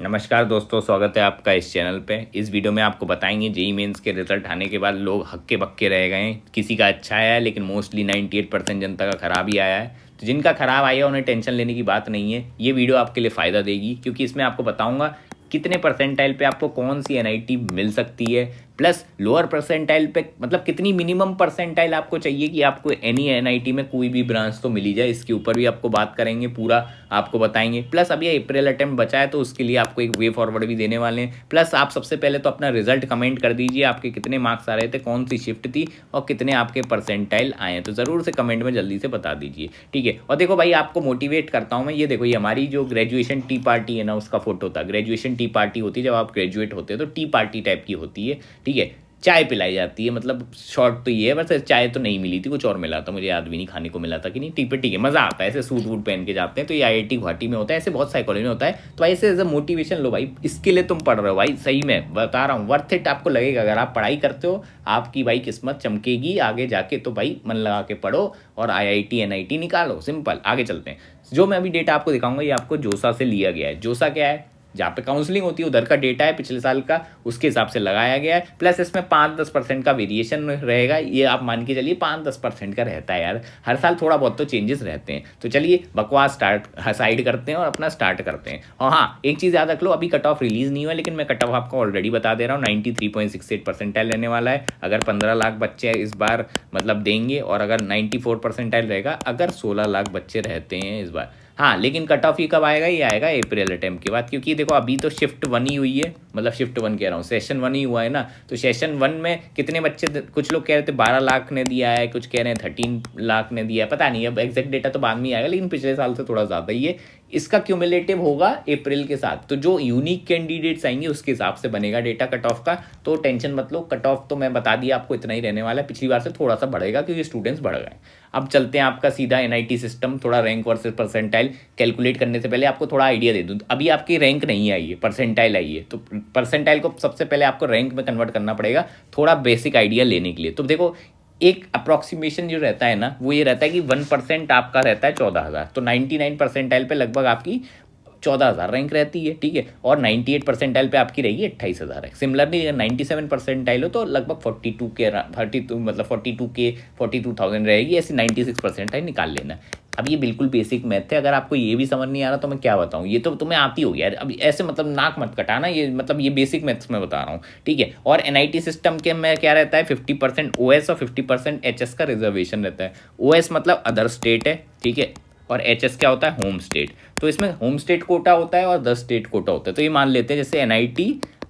नमस्कार दोस्तों, स्वागत है आपका इस चैनल पे। इस वीडियो में आपको बताएंगे जेईई मेंस के रिजल्ट आने के बाद लोग हक्के बक्के रह गए हैं। किसी का अच्छा आया है लेकिन मोस्टली 98% जनता का खराब ही आया है। तो जिनका खराब आया उन्हें टेंशन लेने की बात नहीं है। ये वीडियो आपके लिए फ़ायदा देगी क्योंकि इसमें आपको बताऊंगा कितने परसेंटाइल पे आपको कौन सी एनआईटी मिल सकती है, प्लस लोअर परसेंटाइल पे मतलब कितनी मिनिमम परसेंटाइल आपको चाहिए कि आपको एनी एनआईटी में कोई भी ब्रांच तो मिली जाए। इसके ऊपर भी आपको बात करेंगे, पूरा आपको बताएंगे। प्लस अभी अप्रैल अटेम्प्ट बचा है तो उसके लिए आपको एक वे फॉरवर्ड भी देने वाले हैं। प्लस आप सबसे पहले तो अपना रिजल्ट कमेंट कर दीजिए, आपके कितने मार्क्स आ रहे थे, कौन सी शिफ्ट थी और कितने आपके परसेंटाइल आए हैं। तो ज़रूर से कमेंट में जल्दी से बता दीजिए, ठीक है। और देखो भाई, आपको मोटिवेट करता हूँ मैं। ये देखो, ये हमारी जो ग्रेजुएशन टी पार्टी है ना, उसका फोटो था। ग्रेजुएशन टी पार्टी होती है जब आप ग्रेजुएट होते हैं, तो टी पार्टी टाइप की होती है, ठीक है। चाय पिलाई जाती है, मतलब शॉर्ट तो ये है। बस चाय तो नहीं मिली थी, कुछ और मिला था, मुझे याद भी नहीं खाने को मिला था कि नहीं। ठीक है, मज़ा आता है। ऐसे सूट वूट पहन के जाते हैं। तो ये आईआईटी गुवाहाटी में होता है, ऐसे बहुत सारे कॉलेज में होता है। तो ऐसे एज अ मोटिवेशन लो भाई, इसके लिए तुम पढ़ रहे हो भाई, सही में बता रहा हूँ, वर्थ इट आपको लगेगा। अगर आप पढ़ाई करते हो, आपकी भाई किस्मत चमकेगी आगे जाके। तो भाई मन लगा के पढ़ो और आईआईटी एनआईटी निकालो, सिंपल। आगे चलते हैं। जो मैं अभी डेटा आपको दिखाऊंगा ये आपको जोसा से लिया गया है। जोसा क्या है? जहाँ पे काउंसलिंग होती है उधर का डेटा है, पिछले साल का, उसके हिसाब से लगाया गया है। प्लस इसमें 5-10% का वेरिएशन रहेगा। ये आप मान के चलिए 5-10% का रहता है यार, हर साल थोड़ा बहुत तो चेंजेस रहते हैं। तो चलिए बकवास साइड करते हैं और अपना स्टार्ट करते हैं। और हाँ, एक चीज़ याद रख लो, अभी कट ऑफ रिलीज़ नहीं हुआ, लेकिन मैं कट ऑफ आपको ऑलरेडी बता दे रहा हूँ। 93.68 परसेंटाइल रहने वाला है। अगर 15 लाख बच्चे इस बार मतलब देंगे, और अगर 94 परसेंटाइल रहेगा अगर 16 लाख बच्चे रहते हैं इस बार। हाँ, लेकिन कट ऑफ ही कब आएगा? ये आएगा अप्रैल अटेम्प्ट के बाद, क्योंकि देखो अभी तो शिफ्ट 1 ही हुई है, मतलब शिफ्ट 1 कह रहा हूँ, सेशन 1 ही हुआ है ना। तो सेशन 1 में कितने बच्चे, कुछ लोग कह रहे थे 12 लाख ने दिया है, कुछ कह रहे हैं 13 लाख ने दिया है, पता नहीं। अब एग्जैक्ट डेटा तो बाद में आएगा, लेकिन पिछले साल से थोड़ा ज़्यादा ही है। इसका क्यूमुलेटिव होगा अप्रैल के साथ। तो जो यूनिक कैंडिडेट्स आएंगे उसके हिसाब से बनेगा डेटा कट ऑफ का। तो टेंशन मत लो, कट ऑफ तो मैं बता दिया आपको, इतना ही रहने वाला है। पिछली बार से थोड़ा सा बढ़ेगा क्योंकि स्टूडेंट्स बढ़ गए। अब चलते हैं आपका सीधा एनआईटी सिस्टम। थोड़ा रैंक वर्सेस परसेंटाइल कैलकुलेट करने से पहले आपको थोड़ा आइडिया दे दूँ। अभी आपकी रैंक नहीं आई है, परसेंटाइल आई है। तो परसेंटाइल को सबसे पहले आपको रैंक में कन्वर्ट करना पड़ेगा, थोड़ा बेसिक आइडिया लेने के लिए। तो देखो, एक अप्रॉक्सीमेशन जो रहता है ना, वो ये रहता है कि 1% आपका रहता है 14,000। तो 99 परसेंटाइल पे लगभग आपकी 14,000 रैंक रहती है, ठीक है। और 98 परसेंटाइल पे आपकी रहेगी 28,000 है। सिमिलरली अगर 97 परसेंटाइल हो तो लगभग 42,000 रहेगी। ऐसी 96 परसेंटाइल निकाल लेना। अब ये बिल्कुल बेसिक मैथ है। अगर आपको ये भी समझ नहीं आ रहा तो मैं क्या बताऊँ, ये तो तुम्हें आती होगी यार। अब ऐसे मतलब नाक मत कटाना, ये मतलब ये बेसिक मैथ्स में बता रहा हूँ, ठीक है। और एनआईटी सिस्टम के में क्या रहता है, 50% ओएस और 50% एचएस का रिजर्वेशन रहता है। ओएस मतलब अदर स्टेट है, ठीक है। और एचएस क्या होता है? Home state. तो इसमें होम स्टेट कोटा होता है और 10 स्टेट कोटा होता है। तो ये मान लेते हैं जैसे एनआईटी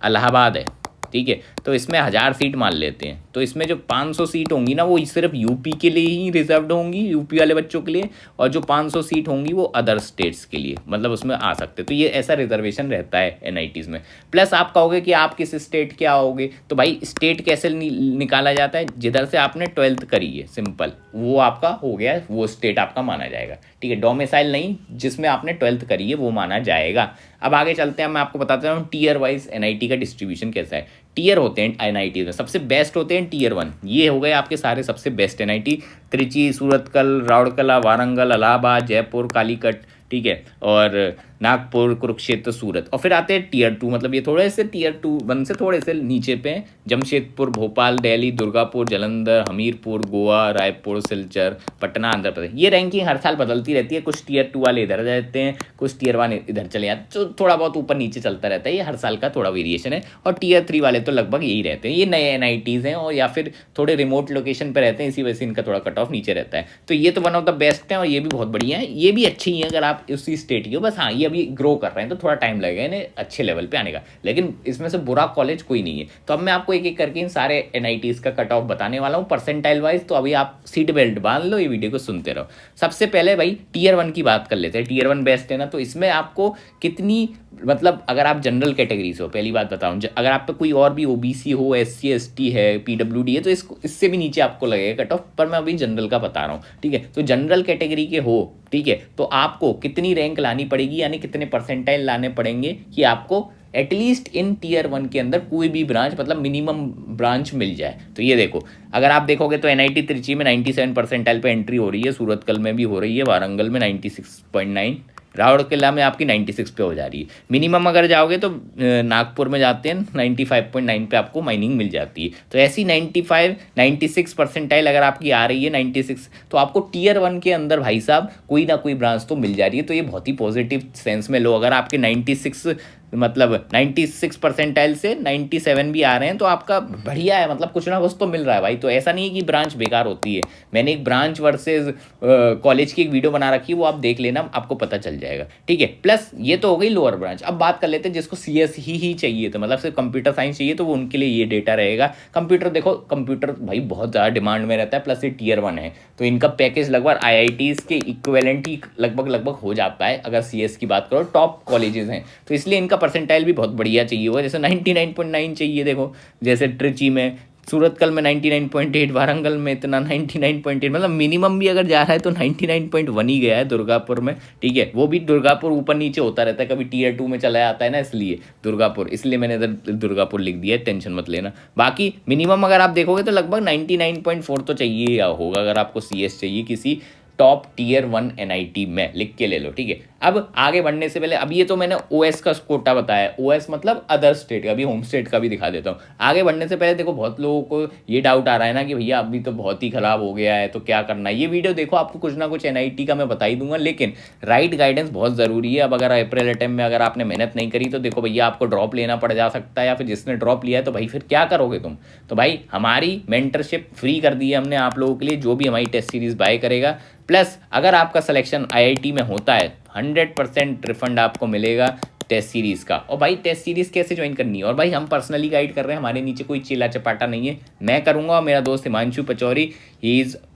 इलाहाबाद है, ठीक है। तो इसमें 1000 सीट मान लेते हैं। तो इसमें जो 500 सीट होंगी ना, वो सिर्फ यूपी के लिए ही रिजर्व्ड होंगी, यूपी वाले बच्चों के लिए। और जो 500 सीट होंगी वो अदर स्टेट्स के लिए, मतलब उसमें आ सकते। तो ये ऐसा रिजर्वेशन रहता है एनआईटीज़ में। प्लस आप कहोगे कि आप किस स्टेट के आओगे, तो भाई स्टेट कैसे निकाला जाता है? जिधर से आपने 12th करी है, सिंपल, वो आपका हो गया, वो स्टेट आपका माना जाएगा, ठीक है। डोमिसाइल नहीं, जिसमें आपने 12th करी है वो माना जाएगा। अब आगे चलते हैं, मैं आपको बताता हूँ टीयर वाइज एनआईटी का डिस्ट्रीब्यूशन कैसा है। टीयर होते हैं एनआईटी में, सबसे बेस्ट होते हैं टीयर 1। ये हो गए आपके सारे सबसे बेस्ट एनआईटी: त्रिची, सूरतकल, राउरकेला, वारंगल, इलाहाबाद, जयपुर, कालीकट, ठीक है। और नागपुर, कुरुक्षेत्र, सूरत। और फिर आते हैं टीयर 2, मतलब ये थोड़े से टीयर 1 से थोड़े से नीचे पे हैं: जमशेदपुर, भोपाल, दिल्ली, दुर्गापुर, जालंधर, हमीरपुर, गोवा, रायपुर, सिलचर, पटना, आंध्र प्रदेश। ये रैंकिंग हर साल बदलती रहती है। कुछ टीयर 2 वाले इधर रहते हैं, कुछ टीयर 1 इधर चले जाते हैं। तो थोड़ा बहुत ऊपर नीचे चलता रहता है, ये हर साल का थोड़ा वेरिएशन है। और टीयर 3 वाले तो लगभग यही रहते हैं। ये नए एनआईटीज़ हैं और या फिर थोड़े रिमोट लोकेशन पर रहते हैं, इसी वजह से इनका थोड़ा कट ऑफ नीचे रहता है। तो ये तो वन ऑफ द बेस्ट है और ये भी बहुत बढ़िया है। ये भी अच्छी है अगर आप उसी स्टेट की हो। बस हाँ, ये अभी ग्रो कर रहे हैं तो थोड़ा टाइम लगेगा इन्हें अच्छे लेवल पे आने का, लेकिन इसमें से बुरा कॉलेज कोई नहीं है। तो अब मैं आपको एक एक करके इन सारे एनआईटीज़ का कट ऑफ बताने वाला हूँ परसेंटाइल वाइज। तो अभी आप सीट बेल्ट बांध लो, ये वीडियो को सुनते रहो। सबसे पहले भाई टीयर 1 की बात कर लेते हैं। टीयर 1 बेस्ट है ना, तो इसमें आपको कितनी, मतलब अगर आप जनरल कैटेगरी से हो, पहली बात बताऊं, अगर आप पे कोई और भी ओबीसी हो, एससी एसटी है, पीडब्ल्यूडी है, तो इससे भी नीचे आपको लगेगा कट ऑफ। पर मैं अभी जनरल का बता रहा हूँ, ठीक है। तो जनरल कैटेगरी के हो, ठीक है, तो आपको कितनी रैंक लानी पड़ेगी, यानी कितने परसेंटाइल लाने पड़ेंगे कि आपको एटलीस्ट इन टीयर 1 के अंदर कोई भी ब्रांच, मतलब मिनिमम ब्रांच मिल जाए। तो ये देखो, अगर आप देखोगे तो एनआईटी त्रिची में 97 परसेंटाइल पे एंट्री हो रही है, सूरतकल में भी हो रही है, वारंगल में 96.9, राउरकेला में आपकी 96 पे हो जा रही है। मिनिमम अगर जाओगे तो नागपुर में जाते हैं 95.9 पे आपको माइनिंग मिल जाती है। तो ऐसी 95 96 परसेंटाइल अगर आपकी आ रही है 96, तो आपको टीयर 1 के अंदर भाई साहब कोई ना कोई ब्रांच तो मिल जा रही है। तो ये बहुत ही पॉजिटिव सेंस में लो, अगर आपके 96 मतलब 96 परसेंटाइल से 97 भी आ रहे हैं तो आपका बढ़िया है, मतलब कुछ ना कुछ तो मिल रहा है भाई। तो ऐसा नहीं है कि ब्रांच बेकार होती है। मैंने एक ब्रांच वर्सेस कॉलेज की एक वीडियो बना रखी है, वो आप देख लेना, आपको पता चल जाएगा, ठीक है। प्लस ये तो हो गई लोअर ब्रांच। अब बात कर लेते हैं जिसको CS ही चाहिए, तो मतलब सिर्फ कंप्यूटर साइंस चाहिए, तो वो उनके लिए ये डेटा रहेगा। कंप्यूटर देखो, कंप्यूटर भाई बहुत ज़्यादा डिमांड में रहता है, प्लस ये टीयर 1 है, तो इनका पैकेज लगभग IITs के इक्विवेलेंट ही लगभग हो जाता है अगर CS की बात करो। टॉप कॉलेजेस हैं, तो इसलिए इनका परसेंटाइल भी बहुत बढ़िया चाहिए होगा। जैसे 99.9 चाहिए, देखो जैसे ट्रिची में, सूरतकल में 99.8, वारंगल में इतना 99.8, मतलब मिनिमम भी अगर जा रहा है तो 99.1 ही गया है दुर्गापुर में, ठीक है। वो भी दुर्गापुर ऊपर नीचे होता रहता है, कभी टीयर 2 में चला जाता है ना, इसलिए दुर्गापुर, इसलिए मैंने इधर दुर्गापुर लिख दिया है, टेंशन मत लेना। बाकी मिनिमम अगर आप देखोगे तो लगभग 99.4 तो चाहिए या होगा अगर आपको CS चाहिए किसी टॉप टीयर 1 NIT में, लिख के ले लो, ठीक है। अब आगे बढ़ने से पहले, अब ये तो मैंने OS का कोटा बताया, OS मतलब अदर स्टेट का, अभी होम स्टेट का भी दिखा देता हूँ। आगे बढ़ने से पहले देखो, बहुत लोगों को ये डाउट आ रहा है ना कि भैया अभी तो बहुत ही ख़राब हो गया है, तो क्या करना है। ये वीडियो देखो, आपको कुछ ना कुछ NIT का मैं बता ही दूंगा, लेकिन राइट गाइडेंस बहुत ज़रूरी है। अब अगर अप्रैल अटेम्प्ट में अगर आपने मेहनत नहीं करी तो देखो भैया आपको ड्रॉप लेना पड़ जा सकता है, या फिर जिसने ड्रॉप लिया है तो भाई फिर क्या करोगे तुम। तो भाई हमारी मेंटरशिप फ्री कर दी है हमने आप लोगों के लिए, जो भी हमारी टेस्ट सीरीज़ बाय करेगा। प्लस अगर आपका सिलेक्शन IIT में होता है 100% रिफंड आपको मिलेगा टेस्ट सीरीज़ का। और भाई टेस्ट सीरीज़ कैसे ज्वाइन करनी है, और भाई हम पर्सनली गाइड कर रहे हैं, हमारे नीचे कोई चिल्ला चपाटा नहीं है, मैं करूँगा और मेरा दोस्त हिमांशु पचौरी,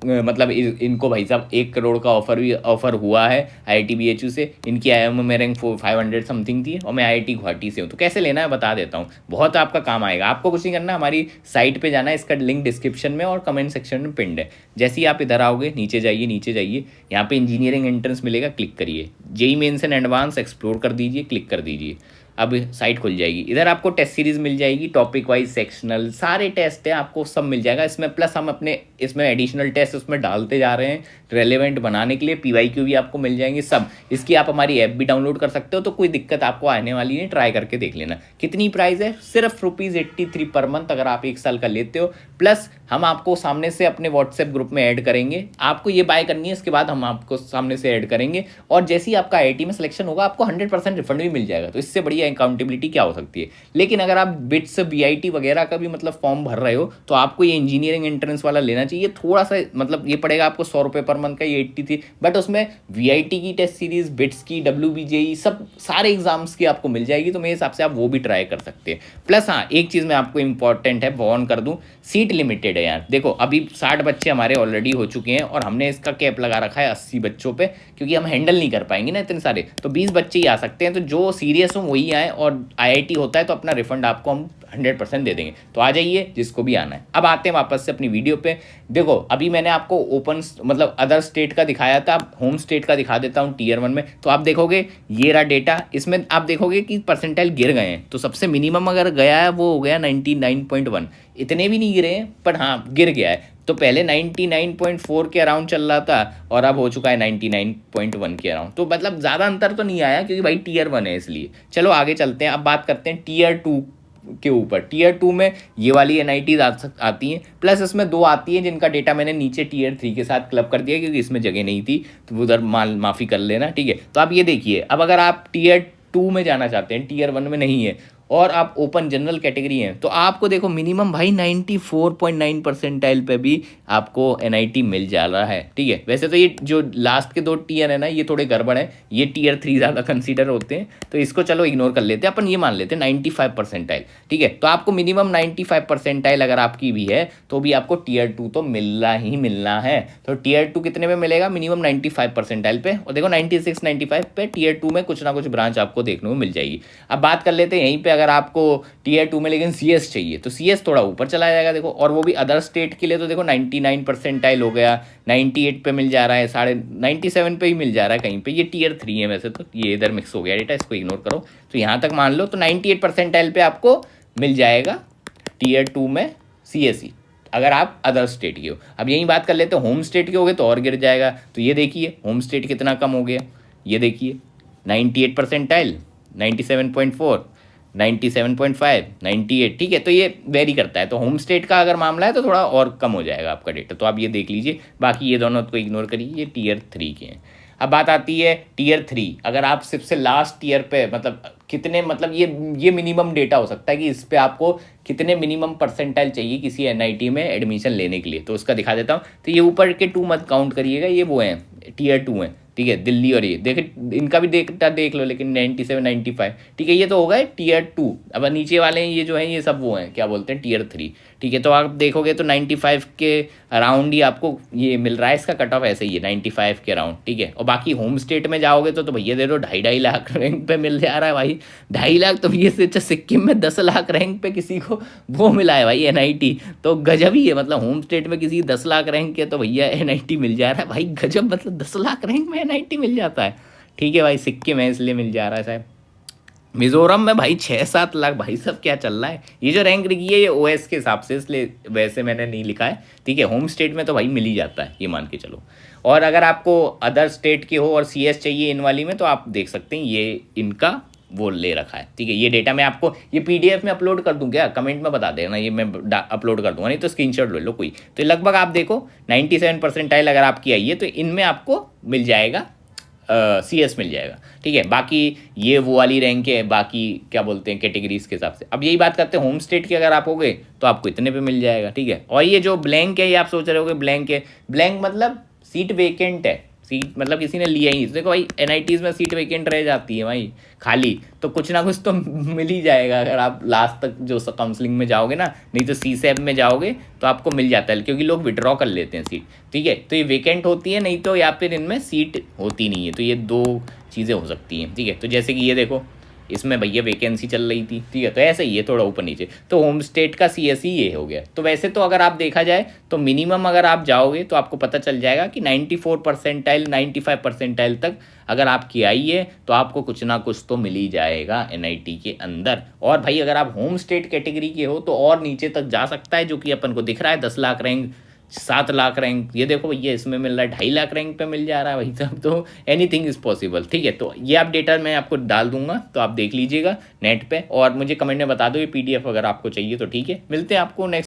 मतलब इनको भाई साहब 1 करोड़ का ऑफर हुआ है IIT BHU से। इनकी IIM में रैंक 500 समथिंग थी, और मैं IIT गुवाहाटी से हूँ। तो कैसे लेना है बता देता हूँ, बहुत आपका काम आएगा। आपको कुछ नहीं करना, हमारी साइट पे जाना है, इसका लिंक डिस्क्रिप्शन में और कमेंट सेक्शन में पिंड है। जैसे ही आप इधर आओगे, नीचे जाइए, यहाँ पे इंजीनियरिंग एंट्रेंस मिलेगा, क्लिक करिए, JEE mains and advance explore कर दीजिए, क्लिक कर दीजिए। अब साइट खुल जाएगी, इधर आपको टेस्ट सीरीज़ मिल जाएगी, टॉपिक वाइज सेक्शनल सारे टेस्ट हैं, आपको सब मिल जाएगा इसमें। प्लस हम अपने इसमें एडिशनल टेस्ट उसमें डालते जा रहे हैं रेलेवेंट बनाने के लिए, PYQ भी आपको मिल जाएंगे सब। इसकी आप हमारी ऐप भी डाउनलोड कर सकते हो, तो कोई दिक्कत आपको आने वाली नहीं, ट्राई करके देख लेना। कितनी प्राइस है, सिर्फ ₹83 पर मंथ अगर आप 1 साल का लेते हो। प्लस हम आपको सामने से अपने व्हाट्सएप ग्रुप में ऐड करेंगे, आपको ये बाय करनी है, इसके बाद हम आपको सामने से ऐड करेंगे, और जैसे ही आपका IIT में सिलेक्शन होगा आपको 100% रिफंड भी मिल जाएगा। तो इससे बढ़िया अकाउंटेबिलिटी क्या हो सकती है। लेकिन अगर आप बिट्स BIT वगैरह का भी मतलब फॉर्म भर रहे हो, तो आपको ये इंजीनियरिंग एंट्रेंस वाला लेना चाहिए। थोड़ा सा मतलब ये पड़ेगा आपको 100 रुपये पर मंथ का, ये 80 थी, बट उसमें VIT की टेस्ट सीरीज, बिट्स की, WBJE सब सारे एग्जाम्स की आपको मिल जाएगी। तो मेरे हिसाब से आप वो भी ट्राई कर सकते हैं। प्लस हाँ, एक चीज़ मैं आपको इंपॉर्टेंट है वॉर्न कर दूँ, सीट लिमिटेड है यार। देखो अभी 60 बच्चे हमारे ऑलरेडी हो चुके हैं, और हमने इसका कैप लगा रखा है 80 बच्चों पे, क्योंकि हम हैंडल नहीं कर पाएंगे ना इतने सारे, तो 20 बच्चे ही आ सकते हैं। तो जो सीरियस हो वही आए, और IIT होता है तो अपना रिफंड आपको हम 100% दे देंगे। तो आ जाइए जिसको भी आना है। अब आते हैं वापस से अपनी वीडियो पे। देखो अभी मैंने आपको ओपन मतलब अदर स्टेट का दिखाया था, होम स्टेट का दिखा देता हूँ टीयर 1 में। तो आप देखोगे ये रहा डेटा, इसमें आप देखोगे कि परसेंटाइल गिर गए हैं। तो सबसे मिनिमम अगर गया है वो हो गया 99.1, इतने भी नहीं गिरे हैं पर हाँ गिर गया है। तो पहले 99.4 के अराउंड चल रहा था, और अब हो चुका है 99.1 के अराउंड। तो मतलब ज़्यादा अंतर तो नहीं आया, क्योंकि भाई टीयर 1 है इसलिए। चलो आगे चलते हैं, अब बात करते हैं टीयर 2 के ऊपर। टीयर 2 में ये वाली NITs आती हैं, प्लस इसमें 2 आती हैं जिनका डेटा मैंने नीचे टीयर 3 के साथ क्लब कर दिया, क्योंकि इसमें जगह नहीं थी, तो उधर माफ़ी कर लेना, ठीक है। तो आप ये देखिए, अब अगर आप टीयर 2 में जाना चाहते हैं, टीयर 1 में नहीं है, और आप ओपन जनरल कैटेगरी हैं, तो आपको देखो मिनिमम भाई 94.9 परसेंटाइल पे भी आपको NIT मिल जा रहा है, ठीक है। वैसे तो ये जो लास्ट के 2 टीयर है ना, ये थोड़े गड़बड़ है, ये टीयर 3 ज़्यादा कंसीडर होते हैं, तो इसको चलो इग्नोर कर लेते हैं, अपन ये मान लेते हैं 95 परसेंटाइल, ठीक है। तो आपको मिनिमम 95 परसेंटाइल अगर आपकी भी है तो भी आपको टीयर 2 तो मिलना ही मिलना है। तो टीयर 2 कितने में मिलेगा, मिनिमम 95 परसेंटाइल पे, और देखो 96 95 पे टीयर 2 में कुछ ना कुछ ब्रांच आपको देखने को मिल जाएगी। अब बात कर लेते हैं यहीं पर, अगर आपको टीयर 2 में लेकिन CS चाहिए तो CS थोड़ा ऊपर चला जाएगा, देखो, और वो भी अदर स्टेट के लिए। तो देखो 99 परसेंटाइल हो गया, 98 पे मिल जा रहा है, 97 पे ही मिल जा रहा है कहीं पे। ये टीयर 3 है वैसे तो, ये इधर मिक्स हो गया डेटा, इसको इग्नोर करो। तो यहाँ तक मान लो, तो 98 परसेंटाइल पे आपको मिल जाएगा टीयर 2 में CSE, अगर आप अदर स्टेट के हो। अब यही बात कर लेते हो होम स्टेट के हो गए तो और गिर जाएगा। तो ये देखिए होम स्टेट कितना कम हो गया, ये देखिए 98 परसेंटाइल, 97.4, 97.5, 98, ठीक है। तो ये वेरी करता है। तो होम स्टेट का अगर मामला है तो थोड़ा और कम हो जाएगा आपका डेटा, तो आप ये देख लीजिए। बाकी ये दोनों को इग्नोर करिए, ये टीयर 3 के हैं। अब बात आती है टीयर 3, अगर आप सबसे लास्ट ईयर पे मतलब कितने, मतलब ये मिनिमम डेटा हो सकता है कि इस पे आपको कितने मिनिमम परसेंटाइल चाहिए किसी एनआईटी में एडमिशन लेने के लिए, तो उसका दिखा देता हूँ। तो ये ऊपर के 2 मत काउंट करिएगा, ये वो हैं टीयर 2 हैं, ठीक है, दिल्ली। और ये देखे इनका भी डेटा देख लो, लेकिन 97, 95, ठीक है, ये तो होगा टीयर 2। अब नीचे वाले हैं ये जो हैं, ये सब वो हैं क्या बोलते हैं टीयर 3, ठीक है। तो आप देखोगे तो 95 के अराउंड ही आपको ये मिल रहा है, इसका कट ऑफ ऐसे ही है 95 के अराउंड, ठीक है। और बाकी होम स्टेट में जाओगे तो भैया दे दो 2.5 लाख रैंक पे मिल जा रहा है भाई, 2.5 लाख। तो ये से अच्छा सिक्किम में 10 लाख रैंक पे किसी को वो मिला है भाई एनआईटी, तो गजब ही है। मतलब होम स्टेट में किसी 10 लाख रैंक के तो भैया एनआईटी मिल जा रहा है भाई, गजब। मतलब 10 लाख रैंक में एनआईटी मिल जाता है, ठीक है भाई। सिक्किम है इसलिए मिल जा रहा है साहब। मिजोरम में भाई 6-7 लाख, भाई सब क्या चल रहा है। ये जो रैंक लिखी है ये ओएस के हिसाब से, इसलिए वैसे मैंने नहीं लिखा है, ठीक है। होम स्टेट में तो भाई मिल ही जाता है, ये मान के चलो। और अगर आपको अदर स्टेट की हो और सीएस चाहिए इन वाली में, तो आप देख सकते हैं ये इनका वो ले रखा है, ठीक है। ये डेटा मैं आपको ये पीडीएफ में अपलोड कर दूं क्या, कमेंट में बता देना, ये मैं अपलोड कर दूंगा, नहीं तो स्क्रीनशॉट ले लो कोई। तो लगभग आप देखो 97 परसेंटाइल अगर आपकी आई है तो इनमें आपको मिल जाएगा सीएस मिल जाएगा, ठीक है। बाकी ये वो वाली रैंक है, बाकी क्या बोलते हैं कैटेगरीज के हिसाब से। अब यही बात करते हैं होम स्टेट की, अगर आप हो गए तो आपको इतने पे मिल जाएगा, ठीक है। और ये जो ब्लैंक है, ये आप सोच रहे होगे ब्लैंक है, ब्लैंक मतलब सीट वेकेंट है, सीट मतलब किसी ने लिया ही। देखो भाई एनआईटीज़ में सीट वेकेंट रह जाती है भाई खाली, तो कुछ ना कुछ तो मिल ही जाएगा अगर आप लास्ट तक जो काउंसलिंग में जाओगे ना, नहीं तो सीसैब में जाओगे तो आपको मिल जाता है, क्योंकि लोग विड्रॉ कर लेते हैं सीट, ठीक है। तो ये वेकेंट होती है, नहीं तो या फिर इनमें सीट होती नहीं है। तो ये 2 चीज़ें हो सकती हैं, ठीक है। तो जैसे कि ये देखो इसमें भैया वैकेंसी चल रही थी, ठीक है, तो ऐसे ही है थोड़ा ऊपर नीचे। तो होम स्टेट का सीएसई ये हो गया। तो वैसे तो अगर आप देखा जाए तो मिनिमम अगर आप जाओगे तो आपको पता चल जाएगा कि 94 परसेंटाइल 95 परसेंटाइल तक अगर आपकी आई है तो आपको कुछ ना कुछ तो मिल ही जाएगा एनआईटी के अंदर। और भाई अगर आप होम स्टेट कैटेगरी के हो तो और नीचे तक जा सकता है, जो कि अपन को दिख रहा है 10 लाख रैंक, 7 लाख रैंक। ये देखो भैया इसमें मिल रहा है 2.5 लाख रैंक पे मिल जा रहा है भाई साहब। तो एनीथिंग इज़ पॉसिबल, ठीक है। तो ये आप डेटा मैं आपको डाल दूंगा, तो आप देख लीजिएगा नेट पे, और मुझे कमेंट में बता दो ये पीडीएफ अगर आपको चाहिए तो, ठीक है। मिलते हैं आपको नेक्स्ट